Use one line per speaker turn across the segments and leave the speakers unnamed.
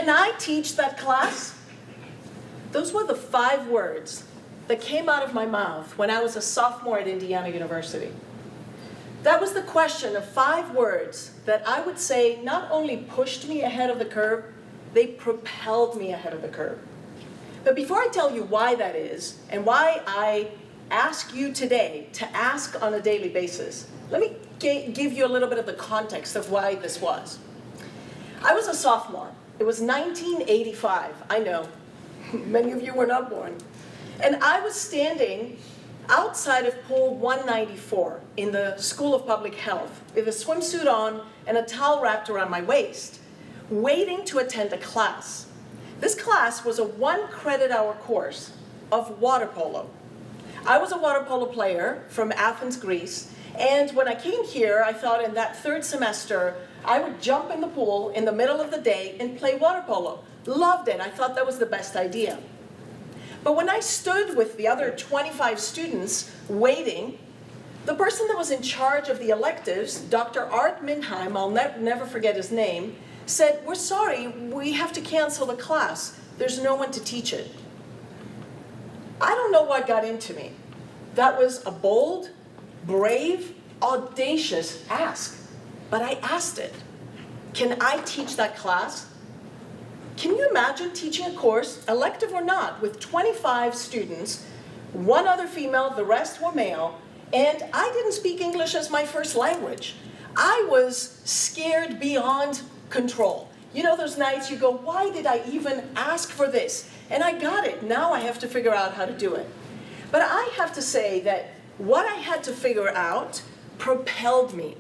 Can I teach that class? Those were the 5 words that came out of my mouth when I was a sophomore at Indiana University. That was the question of 5 words that I would say not only pushed me ahead of the curve, they propelled me ahead of the curve. But before I tell you why that is, and why I ask you today to ask on a daily basis, let me give you a little bit of the context of why this was. I was a sophomore. It was 1985. I know, many of you were not born. And I was standing outside of pool 194 in the School of Public Health with a swimsuit on and a towel wrapped around my waist, waiting to attend a class. This class was a 1 credit-hour course of water polo. I was a water polo player from Athens, Greece, and when I came here, I thought in that 3rd semester, I would jump in the pool in the middle of the day and play water polo. Loved it. I thought that was the best idea. But when I stood with the other 25 students waiting, the person that was in charge of the electives, Dr. Art Minheim, I'll never forget his name, said, "We're sorry, we have to cancel the class. There's no one to teach it." I don't know what got into me. That was a bold, brave, audacious ask. But I asked it. Can I teach that class? Can you imagine teaching a course, elective or not, with 25 students, 1 other female, the rest were male, and I didn't speak English as my first language. I was scared beyond control. You know those nights you go, why did I even ask for this? And I got it. Now I have to figure out how to do it. But I have to say that what I had to figure out propelled me.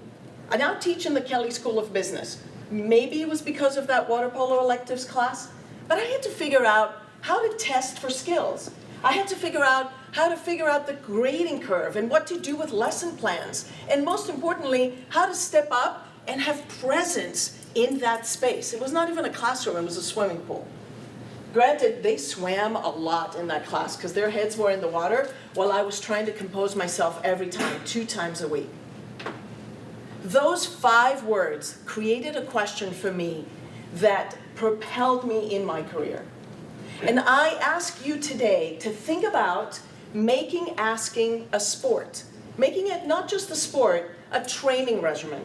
I now teach in the Kelley School of Business. Maybe it was because of that water polo electives class, but I had to figure out how to test for skills. I had to figure out how to figure out the grading curve and what to do with lesson plans. And most importantly, how to step up and have presence in that space. It was not even a classroom, it was a swimming pool. Granted, they swam a lot in that class because their heads were in the water while I was trying to compose myself every time, 2 times a week. Those 5 words created a question for me that propelled me in my career. And I ask you today to think about making asking a sport. Making it not just a sport, a training regimen.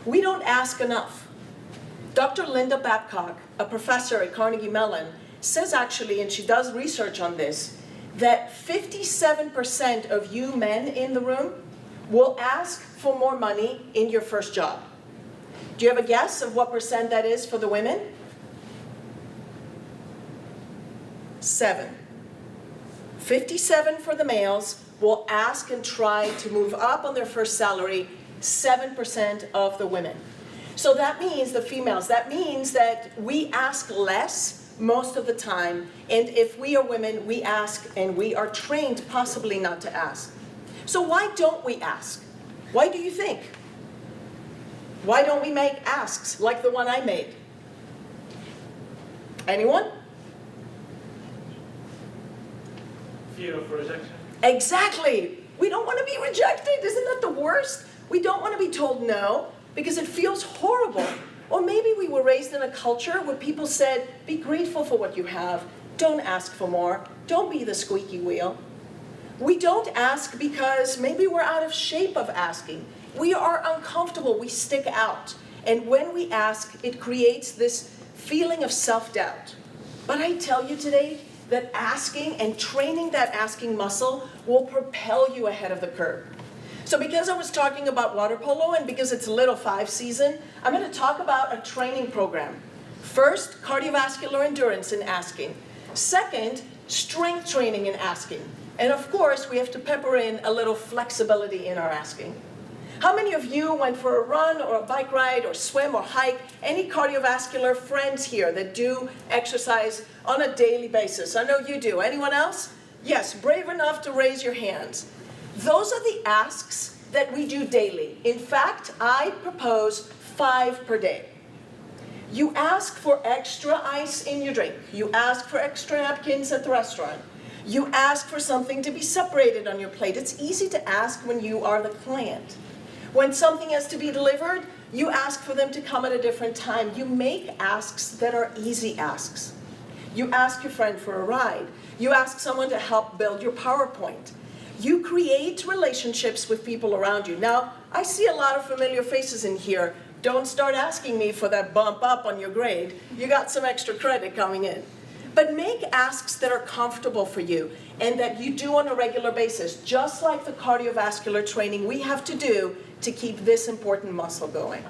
We don't ask enough. Dr. Linda Babcock, a professor at Carnegie Mellon, says actually, and she does research on this, that 57% of you men in the room will ask for more money in your first job. Do you have a guess of what percent that is for the women? 7. 57 for the males will ask and try to move up on their first salary, 7% of the women. So that means the females, that means that we ask less most of the time, and if we are women, we ask and we are trained possibly not to ask. So why don't we ask? Why do you think? Why don't we make asks like the one I made? Anyone?
Fear of rejection.
Exactly. We don't want to be rejected. Isn't that the worst? We don't want to be told no because it feels horrible. Or maybe we were raised in a culture where people said, be grateful for what you have. Don't ask for more. Don't be the squeaky wheel. We don't ask because maybe we're out of shape of asking. We are uncomfortable. We stick out. And when we ask, it creates this feeling of self-doubt. But I tell you today that asking and training that asking muscle will propel you ahead of the curve. So because I was talking about water polo and because it's Little 5 season, I'm going to talk about a training program. First, cardiovascular endurance in asking. Second, strength training in asking. And of course, we have to pepper in a little flexibility in our asking. How many of you went for a run or a bike ride or swim or hike? Any cardiovascular friends here that do exercise on a daily basis? I know you do. Anyone else? Yes, brave enough to raise your hands. Those are the asks that we do daily. In fact, I propose 5 per day. You ask for extra ice in your drink. You ask for extra napkins at the restaurant. You ask for something to be separated on your plate. It's easy to ask when you are the client. When something has to be delivered, You ask for them to come at a different time. You make asks that are easy asks. You ask your friend for a ride. You ask someone to help build your PowerPoint. You create relationships with people around you. Now, I see a lot of familiar faces in here. Don't start asking me for that bump up on your grade. You got some extra credit coming in. But make asks that are comfortable for you and that you do on a regular basis, just like the cardiovascular training we have to do to keep this important muscle going.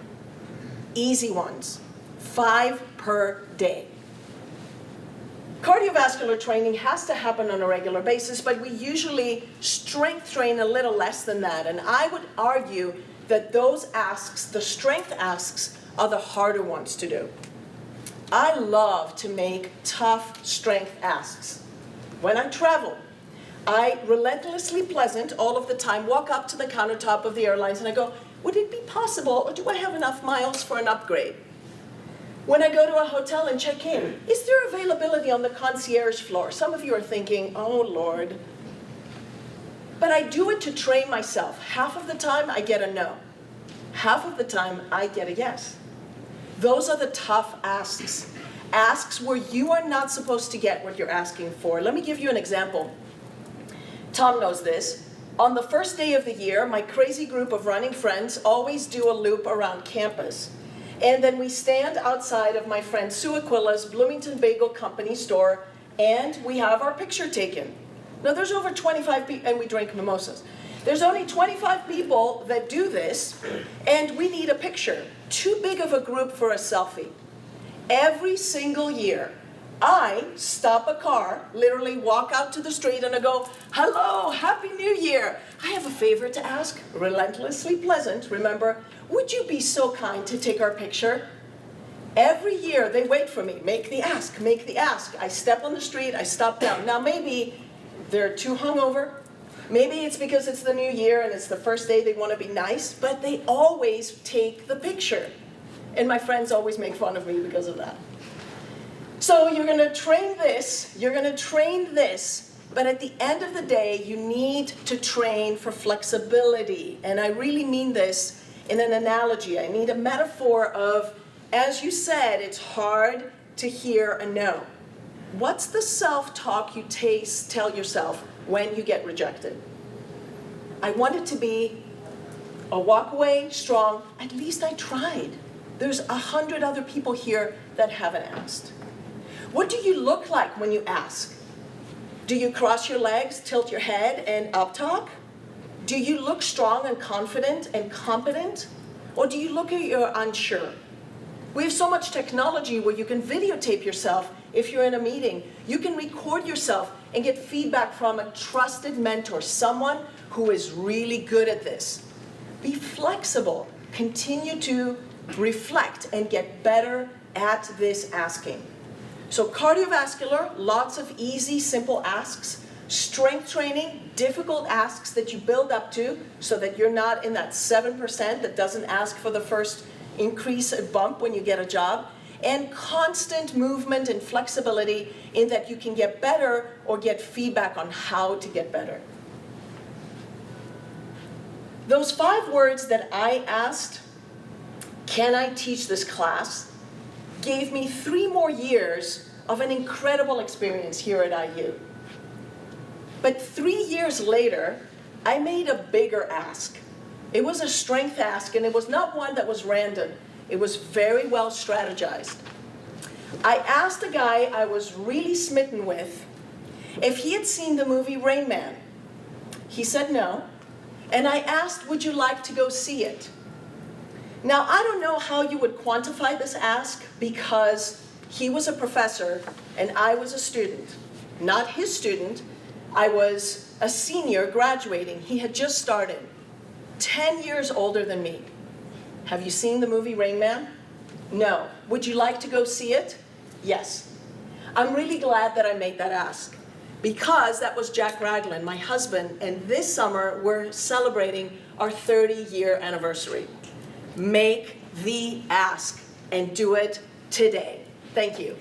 Easy ones, 5 per day. Cardiovascular training has to happen on a regular basis, but we usually strength train a little less than that. And I would argue that those asks, the strength asks, are the harder ones to do. I love to make tough strength asks. When I travel, I relentlessly pleasant all of the time walk up to the countertop of the airlines and I go, would it be possible, or do I have enough miles for an upgrade? When I go to a hotel and check in, is there availability on the concierge floor? Some of you are thinking, oh Lord. But I do it to train myself. Half of the time I get a no. Half of the time I get a yes. Those are the tough asks. Asks where you are not supposed to get what you're asking for. Let me give you an example. Tom knows this. On the first day of the year, my crazy group of running friends always do a loop around campus. And then we stand outside of my friend Sue Aquila's Bloomington Bagel Company store, and we have our picture taken. Now there's over 25 people, and we drink mimosas. There's only 25 people that do this, and we need a picture. Too big of a group for a selfie. Every single year, I stop a car, literally walk out to the street and I go, hello, Happy New Year. I have a favor to ask, relentlessly pleasant, remember, would you be so kind to take our picture? Every year they wait for me, make the ask, make the ask. I step on the street, I stop down. Now maybe they're too hungover. Maybe it's because it's the new year and it's the first day they want to be nice, but they always take the picture. And my friends always make fun of me because of that. So you're going to train this, but at the end of the day, you need to train for flexibility. And I really mean this in an analogy. I need a metaphor of, as you said, it's hard to hear a no. What's the self-talk you tell yourself when you get rejected? I want it to be a walk away strong, at least I tried. There's 100 other people here that haven't asked. What do you look like when you ask? Do you cross your legs, tilt your head, and up talk? Do you look strong and confident and competent? Or do you look like you're unsure? We have so much technology where you can videotape yourself if you're in a meeting. You can record yourself and get feedback from a trusted mentor, someone who is really good at this. Be flexible. Continue to reflect and get better at this asking. So cardiovascular, lots of easy, simple asks. Strength training, difficult asks that you build up to so that you're not in that 7% that doesn't ask for the first increase, a bump when you get a job. And constant movement and flexibility in that you can get better or get feedback on how to get better. Those 5 words that I asked, can I teach this class, gave me 3 more years of an incredible experience here at IU. But 3 years later, I made a bigger ask. It was a strength ask, and it was not one that was random. It was very well strategized. I asked a guy I was really smitten with if he had seen the movie Rain Man. He said no, and I asked, would you like to go see it? Now, I don't know how you would quantify this ask because he was a professor and I was a student. Not his student. I was a senior graduating. He had just started. 10 years older than me. Have you seen the movie Rain Man? No. Would you like to go see it? Yes. I'm really glad that I made that ask because that was Jack Ragland, my husband, and this summer we're celebrating our 30-year anniversary. Make the ask and do it today. Thank you.